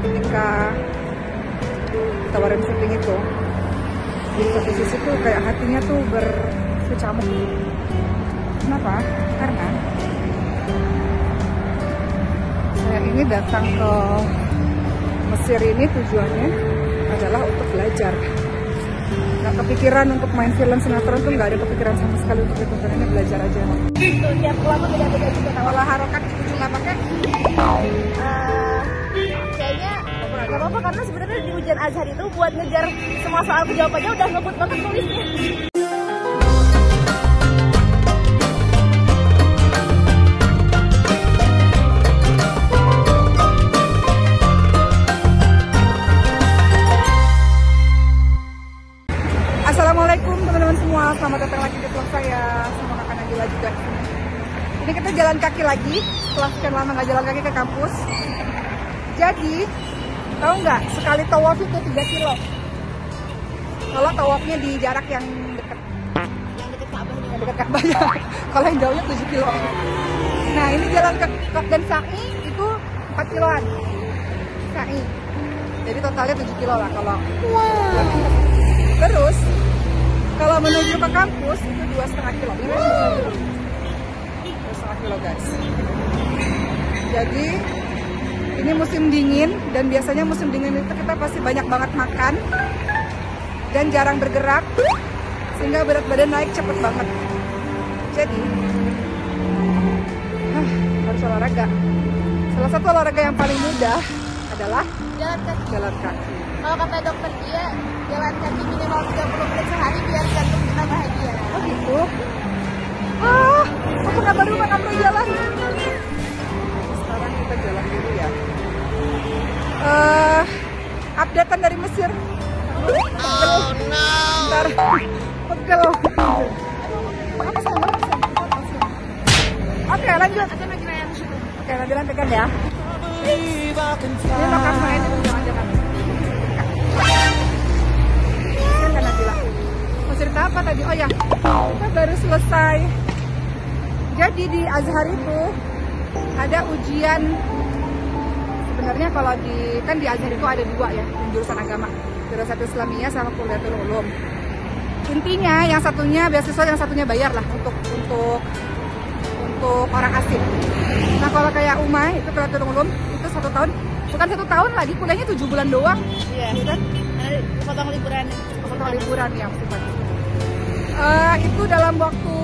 ketika tawaran syuting itu, di satu sisi tuh kayak hatinya tuh berkecamuk. Kenapa? Karena saya ini datang ke Mesir ini tujuannya adalah untuk belajar. Nggak kepikiran untuk main film sinetron tuh, nggak ada kepikiran sama sekali untuk itu. Karena ini belajar aja. Tiap lama beda-beda juga. Olah harokat di ujung lapaknya? Kayaknya nggak apa-apa, karena sebenarnya di ujian Azhar itu buat ngejar semua soal kejawabannya udah ngebut banget tulisnya. Assalamualaikum teman-teman semua, selamat datang lagi di vlog saya sama kakak Nabila juga. Ini kita jalan kaki lagi setelah sekian lama nggak jalan kaki ke kampus. Jadi tahu nggak, sekali tawaf itu 3 kilo. Kalau tawafnya di jarak yang dekat, yang dekat Ka'bahnya. Kalau yang jauhnya 7 kilo. Nah ini jalan ke dan sa'i itu 4 kiloan. Sa'i. Jadi totalnya 7 kilo lah kalau. Terus kalau menuju ke kampus itu 2,5 kilo. 2,5 kilo guys. Jadi ini musim dingin, dan biasanya musim dingin itu kita pasti banyak banget makan dan jarang bergerak, sehingga berat badan naik cepet banget. Jadi harus olahraga. Salah satu olahraga yang paling mudah adalah jalan kaki. Kalau kata dokter dia, jalan kaki minimal 30 menit sehari biar jantung kita bahagia. Oh gitu? Aku nggak baru nggak perlu jalan. Sekarang kita jalan dulu ya. Updatean dari Mesir. Oh no. Bentar. Pegel. Oke, lanjut. Oke, lanjut tekan ya. Ini makan main itu jangan-jangan. Kan Nabila. Mau cerita apa tadi? Oh ya, kita baru selesai. Jadi di Azhar itu ada ujian. Sebenarnya kalau kan di Azhar itu ada 2 ya, jurusan agama, Dirasat Islamiyah sama Kuliatul Ulum. Intinya yang satunya beasiswa, yang satunya bayar lah untuk orang asing. Nah kalau kayak Umay itu Kuliatul Ulum itu 1 tahun, bukan 1 tahun lagi, kuliahnya 7 bulan doang. Iya. Kan? Potong liburan. Potong liburan ya maksudnya. Itu dalam waktu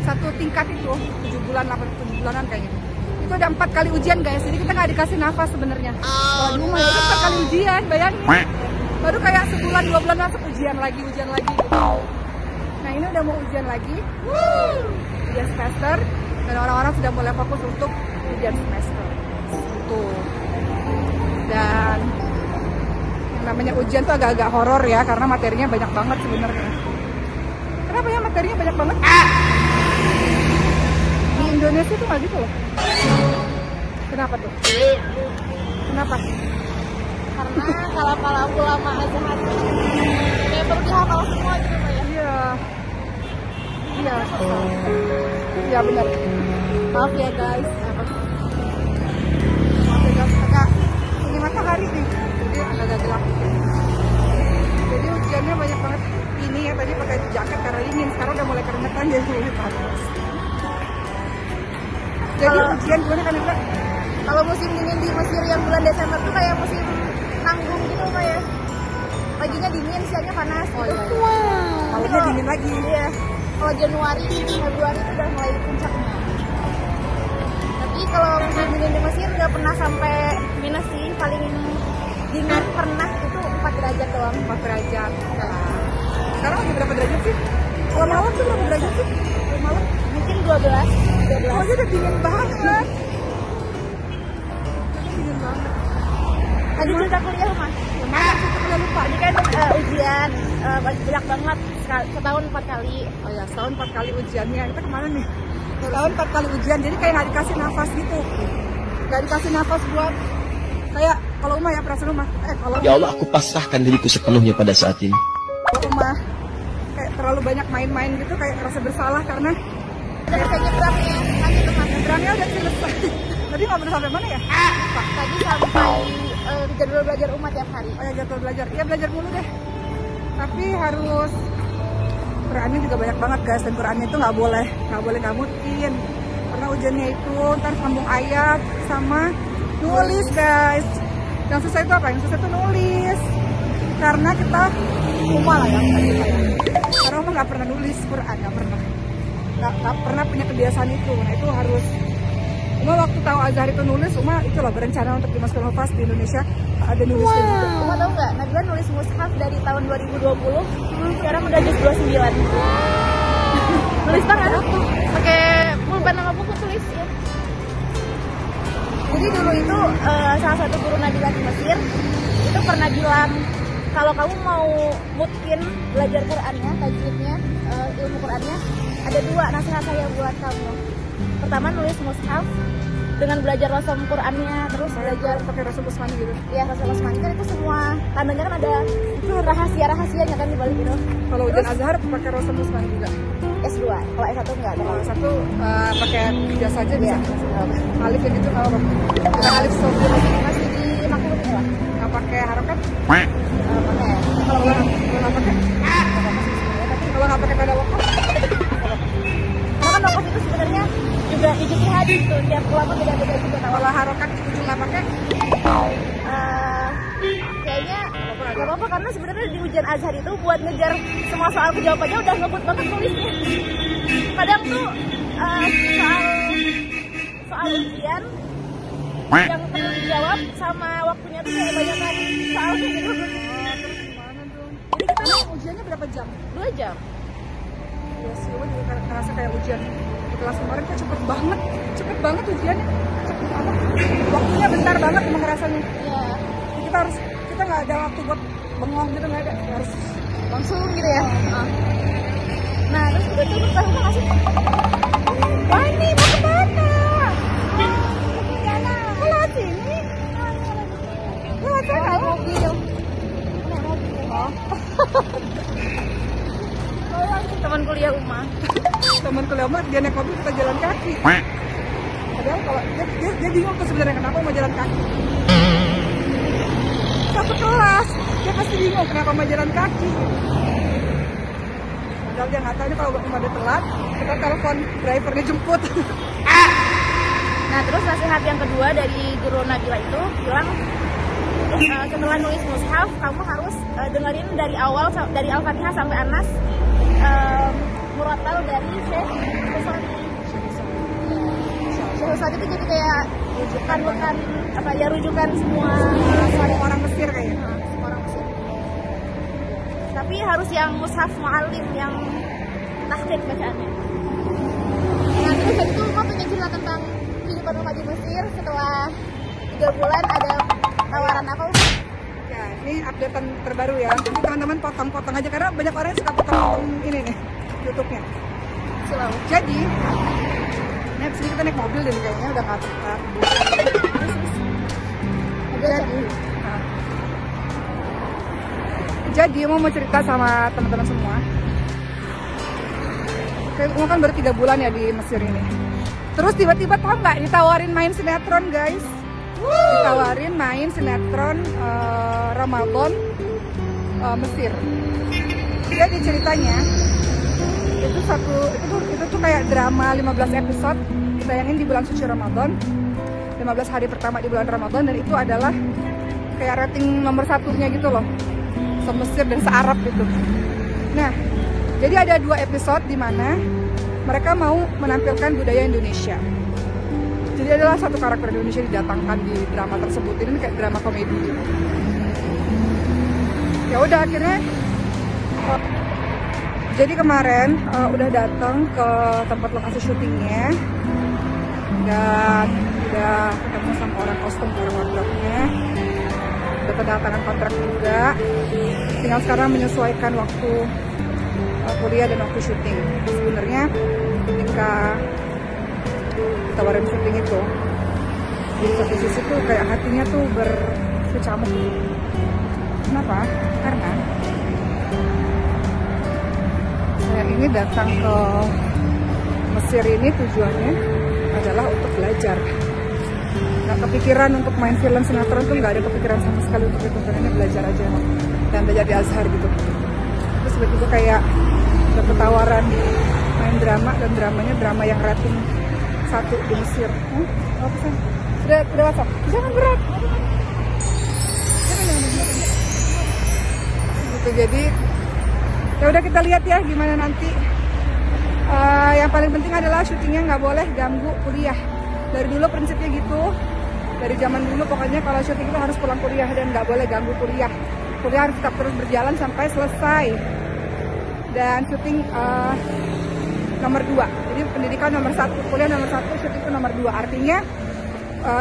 1 tingkat itu 7 bulanan kayaknya. Itu ada 4 kali ujian guys, jadi kita nggak dikasih nafas sebenarnya. Kalau di rumah itu 4 kali ujian, bayangin. Baru kayak sebulan 2 bulan masuk ujian lagi gitu. Nah ini udah mau ujian lagi, ujian semester, dan orang-orang sudah mulai fokus untuk ujian semester. Gitu. Dan yang namanya ujian tuh agak-agak horor ya, karena materinya banyak banget sebenarnya. Kenapa ya materinya banyak banget? Di Indonesia tuh nggak gitu loh. Kenapa tuh? Kenapa? Karena kalau ulama Azhar kayak perlu dihafal semua gitu ya. Iya benar. Maaf ya guys. Agak ini matahari nih, jadi agak gelap. Jadi ujiannya banyak banget. Ini ya tadi pakai jaket karena dingin, sekarang udah mulai keringetan jadi mulai panas. Jadi ujian gimana kan Kak? Kalau musim dingin di Mesir yang bulan Desember tuh kayak musim nanggung gitu kayak paginya dingin, siangnya panas. Oh iya. Wow. Malamnya dingin lagi. Iya. Kalau Januari, Februari itu udah mulai puncaknya. Tapi kalau musim dingin di Mesir nggak pernah sampai minus sih, paling dingin pernah itu 4 derajat doang. 4 derajat. Sekarang lagi berapa derajat sih? Kalau malam tuh berapa derajat sih? Kalau malam mungkin 12. Oh iya udah dingin banget. Dingin banget. Tadi cerita kuliah Mas. Mana kita kuliah lupa. Tadi kan ujian banyak banget, setahun 4 kali. Oh ya, setahun 4 kali ujiannya. Kita kemana nih? Setahun 4 kali ujian, jadi kayak nggak dikasih nafas gitu. Nggak dikasih nafas buat kayak kalau Uma ya, perasaan Uma. Kalau Ya Allah, aku pasrahkan diriku sepenuhnya pada saat ini. Kalau Uma kayak terlalu banyak main-main gitu, kayak rasa bersalah karena Udah selesai nyebrangnya, kan itu Mas. nyebrangnya udah selesai. Tadi ngobrol sampai mana ya? Tadi sampai sampai jadwal belajar umat tiap hari. Oh ya, jadwal belajar. Ya belajar mulu deh. Tapi harus Qurannya juga banyak banget guys, dan Qurannya itu nggak boleh ngamutin. Karena ujiannya itu ntar sambung ayat sama nulis guys. Yang susah itu apa? Yang susah itu nulis. Karena kita umah lah ya. Karena umah nggak pernah nulis Quran, nggak pernah punya kebiasaan itu. Nah itu harus. Uma waktu tahu Azhar itu nulis, Uma itu loh berencana untuk dimasukkan hafaz di Indonesia ada nulis. Uma tahu nggak? Nabila nulis mushaf dari tahun 2020, sekarang udah juz 29. Nulis tangan, pakai pulpen sama buku tulis ya. Jadi dulu itu salah satu guru Nabila di Mesir itu pernah bilang kalau kamu mau mungkin belajar Qurannya, tajwidnya, ilmu Qurannya, ada dua nasihat saya buat kamu. Pertama nulis mushaf dengan belajar rasam Qurannya, terus belajar pakai rasam Usmani gitu. Iya, rasam Usmani kan itu semua tandanya kan ada itu rahasianya kan di balik itu. Kalau ujian Azhar pakai rasam Usmani juga. S2, kalau S1 enggak. Kalau S1 pakai biasa aja bisa. Alif yang itu kalau bukan alif sofi masih di maklum ya. Nggak pakai harokat. Pakai. Kalau nggak pakai, kalau nggak pakai tanda wakaf. Karena kan wakaf itu sebenarnya juga ijtihad itu, tiap ulama beda-beda juga. Kalau harokat ujung nggak pakai, kayaknya nggak apa-apa karena sebenarnya di ujian Azhar itu buat ngejar semua soal kejawabannya udah ngebut banget nulisnya. Kadang tuh soal ujian yang perlu dijawab sama waktunya tuh kayak banyak kan soalnya gitu. terus gimana dong? Jadi kita ujiannya berapa jam? 2 jam. Ya sih, gue juga ngerasa kayak ujian di kelas kemarin kayak cepet banget ujiannya, cepet banget. Waktunya bentar banget emang rasanya. Iya. Kita nggak ada waktu buat bengong gitu, nggak ada, harus Langsung gitu ya. Nah terus kita coba tahu nggak sih? Wah ini mau kemana? Lewat sini. Lewat sana mobil. oh, Teman kuliah Uma. teman kuliah mah dia naik mobil, kita jalan kaki. Padahal kalau dia bingung tuh sebenarnya kenapa mau jalan kaki. Satu kelas dia pasti bingung kenapa mau jalan kaki. Padahal dia nggak tahu, ini kalau udah telat kita telepon drivernya jemput. Nah terus nasihat yang kedua dari guru Nabila itu bilang setelah nulis mushaf kamu harus dengerin dari awal dari Al-Fatihah sampai Anas, murattal dari Syekh Husad itu jadi kayak rujukan apa ya, rujukan semua orang Mesir kayaknya. orang Mesir. Tapi harus yang mushaf mu'allim yang tahqiq bacaannya. Nah terus dari itu Uma pengen cerita tentang kehidupan Uma di Mesir setelah 3 bulan, ada tawaran apa? Ya, ini updatean terbaru ya. Jadi teman-teman potong-potong aja karena banyak orang yang suka potong-potong ini nih YouTube-nya. Selalu. Jadi, ini abis ini kita naik mobil deh kayaknya udah nggak tepat. Jadi mau cerita sama teman-teman semua. Kayak kan baru 3 bulan ya di Mesir ini. Terus tiba-tiba tau nggak ditawarin main sinetron guys? Ditawarin main sinetron Ramadan Mesir. Jadi ceritanya itu tuh kayak drama 15 episode ditayangin di bulan suci Ramadan, 15 hari pertama di bulan Ramadan, dan itu adalah kayak rating nomor 1-nya gitu loh, se-Mesir dan se-Arab gitu. Nah, jadi ada 2 episode di mana mereka mau menampilkan budaya Indonesia. Jadi adalah satu karakter Indonesia didatangkan di drama tersebut. Ini kayak drama komedi gitu. Ya udah akhirnya jadi kemarin udah datang ke tempat lokasi syutingnya dan udah ketemu sama orang kostum, orang wardrobe-nya, udah kedatangan kontrak juga, tinggal sekarang menyesuaikan waktu kuliah dan waktu syuting. Sebenarnya ketika ditawarin syuting itu di satu sisi tuh kayak hatinya tuh berkecamuk. Kenapa? Karena saya ini datang ke Mesir ini tujuannya adalah untuk belajar, nggak nggak kepikiran untuk main film sinetron tuh, nggak ada kepikiran sama sekali untuk itu, karena belajar aja dan belajar di Azhar gitu. Terus tiba-tiba kayak dapet tawaran main drama, dan dramanya drama yang rating 1 di Mesir. Apa sih? Udah WhatsApp? Jangan berat. Gitu, jadi ya udah kita lihat ya gimana nanti. Yang paling penting adalah syutingnya nggak boleh ganggu kuliah. Dari dulu prinsipnya gitu, dari zaman dulu pokoknya kalau syuting itu harus pulang kuliah dan nggak boleh ganggu kuliah. Kuliah harus tetap terus berjalan sampai selesai. Dan syuting nomor 2, jadi pendidikan nomor 1, kuliah nomor 1, syuting itu nomor 2. Artinya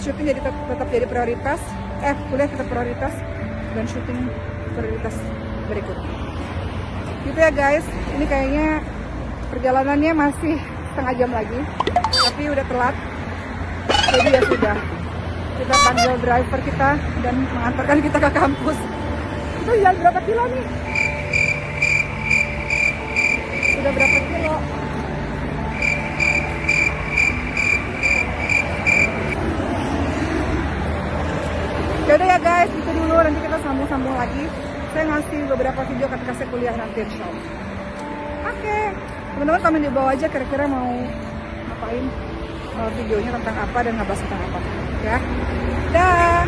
syuting jadi tetap jadi prioritas, kuliah tetap prioritas, dan syuting prioritas berikutnya. Gitu ya guys, ini kayaknya perjalanannya masih setengah jam lagi, tapi udah telat. Jadi ya sudah, kita panggil driver kita dan mengantarkan kita ke kampus. Itu jalan berapa kilo nih? Sudah berapa kilo? Yaudah ya guys, itu dulu, nanti kita sambung-sambung lagi. Saya ngasih beberapa video ketika saya kuliah nanti insya Allah. Oke, teman-teman komen di bawah aja kira-kira mau ngapain videonya tentang apa dan ngebahas tentang apa ya. Dah.